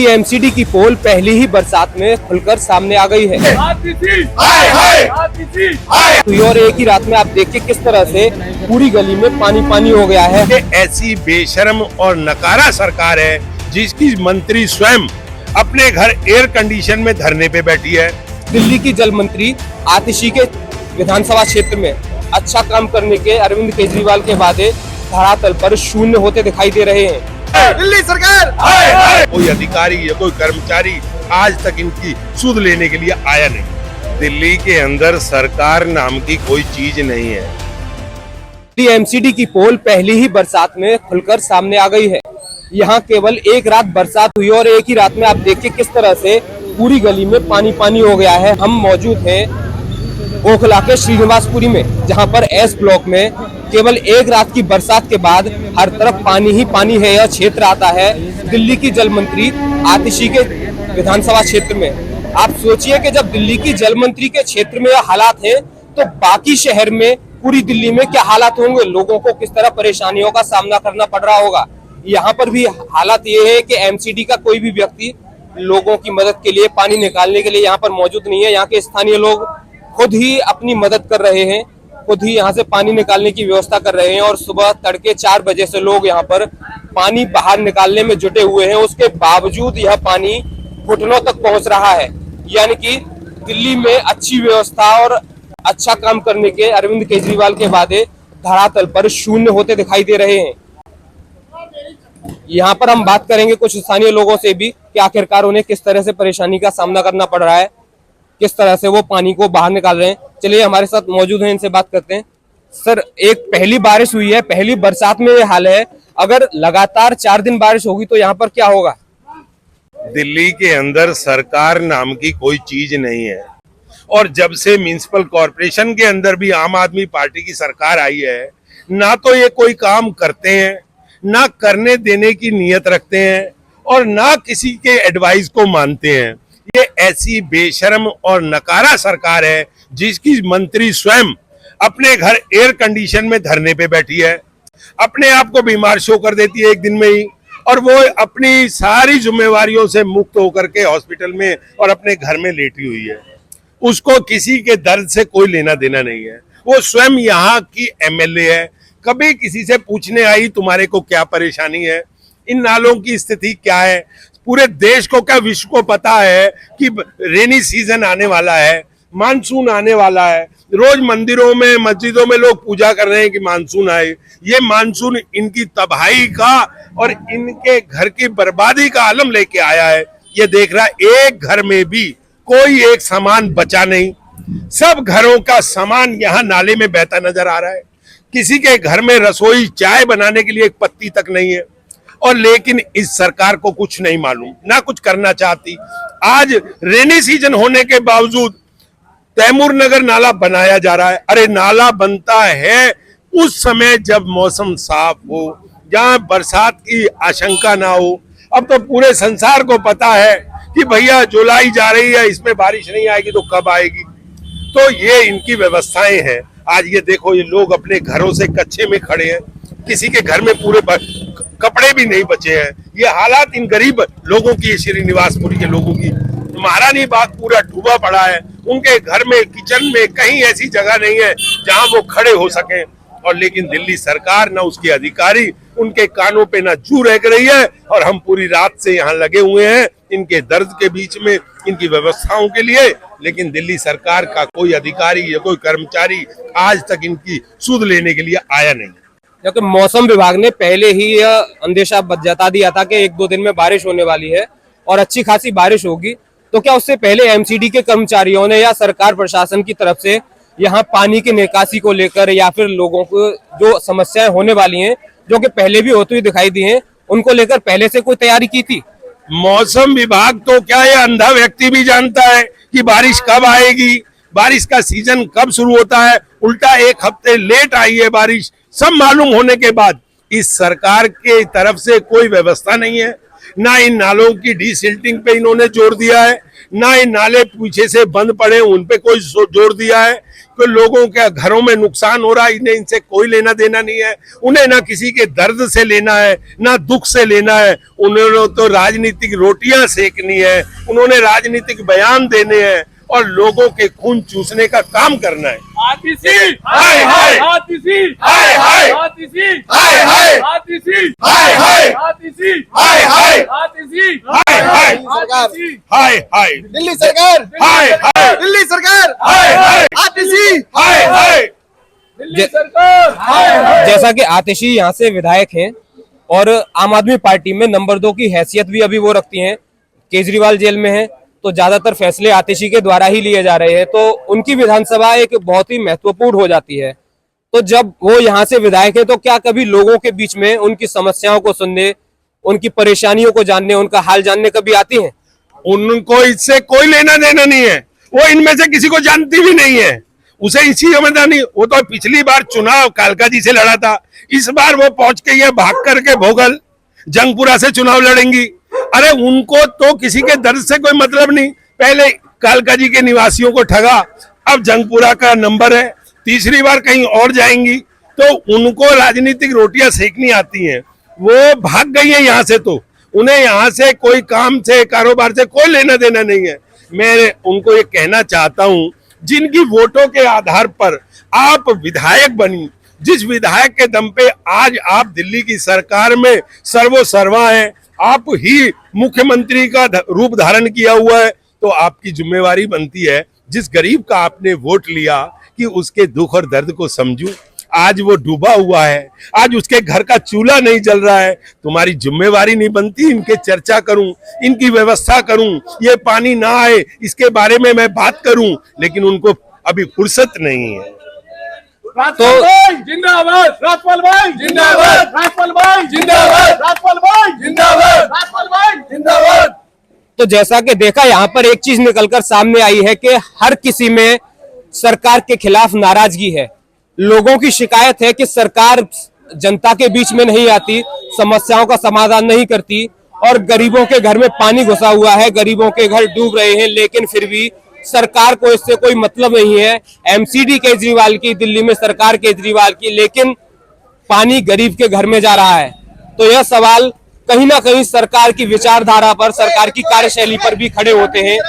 MCD की पोल पहली ही बरसात में खुलकर सामने आ गई है। और एक ही रात में आप देखिए किस तरह से पूरी गली में पानी पानी हो गया है। ऐसी बेशर्म और नकारा सरकार है जिसकी मंत्री स्वयं अपने घर एयर कंडीशन में धरने पे बैठी है। दिल्ली की जल मंत्री आतिशी के विधानसभा क्षेत्र में अच्छा काम करने के अरविंद केजरीवाल के वादे धरातल पर शून्य होते दिखाई दे रहे हैं। दिल्ली सरकार कोई अधिकारी या कोई कर्मचारी आज तक इनकी सुध लेने के लिए आया नहीं। दिल्ली के अंदर सरकार नाम की कोई चीज नहीं है। एमसीडी की पोल पहली ही बरसात में खुलकर सामने आ गई है। यहाँ केवल एक रात बरसात हुई और एक ही रात में आप देखिए किस तरह से पूरी गली में पानी पानी हो गया है। हम मौजूद हैं ओखला के श्रीनिवासपुरी में, जहाँ पर एस ब्लॉक में केवल एक रात की बरसात के बाद हर तरफ पानी ही पानी है। यह क्षेत्र आता है दिल्ली की जल मंत्री आतिशी के विधानसभा क्षेत्र में। आप सोचिए कि जब दिल्ली की जल मंत्री के क्षेत्र में यह हालात है तो बाकी शहर में, पूरी दिल्ली में क्या हालात होंगे, लोगों को किस तरह परेशानियों का सामना करना पड़ रहा होगा। यहाँ पर भी हालात ये है कि एमसीडी का कोई भी व्यक्ति लोगों की मदद के लिए, पानी निकालने के लिए यहाँ पर मौजूद नहीं है। यहाँ के स्थानीय लोग खुद ही अपनी मदद कर रहे हैं, खुद ही यहाँ से पानी निकालने की व्यवस्था कर रहे हैं। और सुबह तड़के 4 बजे से लोग यहाँ पर पानी बाहर निकालने में जुटे हुए हैं। उसके बावजूद यह पानी घुटनों तक पहुंच रहा है। यानी कि दिल्ली में अच्छी व्यवस्था और अच्छा काम करने के अरविंद केजरीवाल के वादे धरातल पर शून्य होते दिखाई दे रहे हैं। यहाँ पर हम बात करेंगे कुछ स्थानीय लोगों से भी कि आखिरकार उन्हें किस तरह से परेशानी का सामना करना पड़ रहा है, किस तरह से वो पानी को बाहर निकाल रहे हैं। चलिए हमारे साथ मौजूद हैं, इनसे बात करते हैं। सर, एक पहली बारिश हुई है, पहली बरसात में ये हाल है, अगर लगातार 4 दिन बारिश होगी तो यहाँ पर क्या होगा? दिल्ली के अंदर सरकार नाम की कोई चीज नहीं है। और जब से म्युनिसिपल कॉर्पोरेशन के अंदर भी आम आदमी पार्टी की सरकार आई है, ना तो ये कोई काम करते हैं, ना करने देने की नीयत रखते हैं और ना किसी के एडवाइस को मानते हैं। ये ऐसी बेशर्म और नकारा सरकार है जिसकी मंत्री स्वयं अपने घर एयर कंडीशन में धरने पे बैठी है, अपने आप को बीमार शो कर देती है एक दिन में ही, और वो अपनी सारी जिम्मेवारियों से मुक्त होकर के हॉस्पिटल में और अपने घर में लेटी हुई है। उसको किसी के दर्द से कोई लेना देना नहीं है। वो स्वयं यहाँ की एमएलए है, कभी किसी से पूछने आई तुम्हारे को क्या परेशानी है, इन नालों की स्थिति क्या है। पूरे देश को, क्या विश्व को पता है कि रेनी सीजन आने वाला है, मानसून आने वाला है। रोज मंदिरों में, मस्जिदों में लोग पूजा कर रहे हैं कि मानसून आए। ये मानसून इनकी तबाही का और इनके घर की बर्बादी का आलम लेके आया है। ये देख रहा है, एक घर में भी कोई एक सामान बचा नहीं, सब घरों का सामान यहाँ नाले में बहता नजर आ रहा है। किसी के घर में रसोई, चाय बनाने के लिए एक पत्ती तक नहीं है। और लेकिन इस सरकार को कुछ नहीं मालूम, ना कुछ करना चाहती। आज रेनी सीजन होने के बावजूद तैमूर नगर नाला बनाया जा रहा है। अरे नाला बनता है उस समय जब मौसम साफ हो, जहां बरसात की आशंका ना हो। अब तो पूरे संसार को पता है कि भैया जुलाई जा रही है, इसमें बारिश नहीं आएगी तो कब आएगी। तो ये इनकी व्यवस्थाएं हैं। आज ये देखो, ये लोग अपने घरों से कच्चे में खड़े हैं, किसी के घर में पूरे कपड़े भी नहीं बचे हैं। ये हालात इन गरीब लोगों की, श्रीनिवासपुरी के लोगों की। महारानी बाग पूरा डूबा पड़ा है, उनके घर में, किचन में कहीं ऐसी जगह नहीं है जहां वो खड़े हो सके। और लेकिन दिल्ली सरकार, ना उसके अधिकारी उनके कानों पे ना जू रह रही है। और हम पूरी रात से यहाँ लगे हुए हैं इनके दर्द के बीच में, इनकी व्यवस्थाओं के लिए। लेकिन दिल्ली सरकार का कोई अधिकारी या कोई कर्मचारी आज तक इनकी सुध लेने के लिए आया नहीं। क्योंकि मौसम विभाग ने पहले ही यह अंदेशा जता दिया था कि 1-2 दिन में बारिश होने वाली है और अच्छी खासी बारिश होगी। तो क्या उससे पहले एमसीडी के कर्मचारियों ने या सरकार प्रशासन की तरफ से यहाँ पानी की निकासी को लेकर या फिर लोगों को जो समस्याएं होने वाली हैं, जो कि पहले भी होती हुई दिखाई दी हैं, उनको लेकर पहले से कोई तैयारी की थी? मौसम विभाग तो क्या, ये अंधा व्यक्ति भी जानता है कि बारिश कब आएगी, बारिश का सीजन कब शुरू होता है। उल्टा 1 हफ्ते लेट आई है बारिश। सब मालूम होने के बाद इस सरकार के तरफ से कोई व्यवस्था नहीं है। ना इन नालों की डीसिल्टिंग पे इन्होंने जोर दिया है, ना इन नाले पीछे से बंद पड़े उन पे कोई जोर दिया है। कि लोगों के घरों में नुकसान हो रहा है, इन्हें इनसे कोई लेना देना नहीं है। उन्हें ना किसी के दर्द से लेना है, ना दुख से लेना है। उन्होंने तो राजनीतिक रोटियां सेकनी है, उन्होंने राजनीतिक बयान देने हैं और लोगों के खून चूसने का काम करना है। आतिशी हाय हाय आतिशी हाय हाय आतिशी हाय हाय आतिशी हाय हाय आतिशी हाय हाय आतिशी हाय हाय आतिशी हाय हाय दिल्ली सरकार, हाय हाय दिल्ली सरकार, हाय हाय आतिशी। हाय हाय। दिल्ली सरकार हाय हाय। जैसा कि आतिशी यहाँ से विधायक हैं और आम आदमी पार्टी में नंबर 2 की हैसियत भी अभी वो रखती हैं। केजरीवाल जेल में है तो ज्यादातर फैसले आतिशी के द्वारा ही लिए जा रहे हैं, तो उनकी विधानसभा एक बहुत ही महत्वपूर्ण हो जाती है। तो जब वो यहाँ से विधायक है तो क्या कभी लोगों के बीच में उनकी समस्याओं को सुनने, उनकी परेशानियों को जानने, उनका हाल जानने कभी आती हैं? उनको इससे कोई लेना देना नहीं है, वो इनमें से किसी को जानती भी नहीं है। उसे इसी समझदार नहीं, वो तो पिछली बार चुनाव कालका जी से लड़ा था, इस बार वो पहुंच के ये भाग करके भोगल जंगपुरा से चुनाव लड़ेंगी। अरे उनको तो किसी के दर्द से कोई मतलब नहीं, पहले कालका जी के निवासियों को ठगा, अब जंगपुरा का नंबर है, तीसरी बार कहीं और जाएंगी। तो उनको राजनीतिक रोटियां सेकनी आती हैं, वो भाग गई है यहाँ से। तो उन्हें यहाँ से कोई काम से, कारोबार से कोई लेना देना नहीं है। मैं उनको ये कहना चाहता हूँ, जिनकी वोटों के आधार पर आप विधायक बनी, जिस विधायक के दम पे आज आप दिल्ली की सरकार में सर्वोसर्वा हैं, आप ही मुख्यमंत्री का रूप धारण किया हुआ है, तो आपकी जिम्मेवारी बनती है जिस गरीब का आपने वोट लिया कि उसके दुख और दर्द को समझूं। आज वो डूबा हुआ है, आज उसके घर का चूल्हा नहीं जल रहा है, तुम्हारी जिम्मेवारी नहीं बनती इनके चर्चा करूं, इनकी व्यवस्था करूं, ये पानी ना आए इसके बारे में मैं बात करूं, लेकिन उनको अभी फुर्सत नहीं है। राजपाल भाई जिंदाबाद, राजपाल भाई जिंदाबाद, राजपाल भाई जिंदाबाद, राजपाल भाई जिंदाबाद, राजपाल भाई जिंदाबाद। तो जैसा कि देखा, यहाँ पर एक चीज निकलकर सामने आई है कि हर किसी में सरकार के खिलाफ नाराजगी है। लोगों की शिकायत है कि सरकार जनता के बीच में नहीं आती, समस्याओं का समाधान नहीं करती और गरीबों के घर में पानी घुसा हुआ है, गरीबों के घर डूब रहे हैं, लेकिन फिर भी सरकार को इससे कोई मतलब नहीं है। एमसीडी केजरीवाल की, दिल्ली में सरकार केजरीवाल की, लेकिन पानी गरीब के घर में जा रहा है। तो यह सवाल कहीं ना कहीं सरकार की विचारधारा पर, सरकार की कार्यशैली पर भी खड़े होते हैं।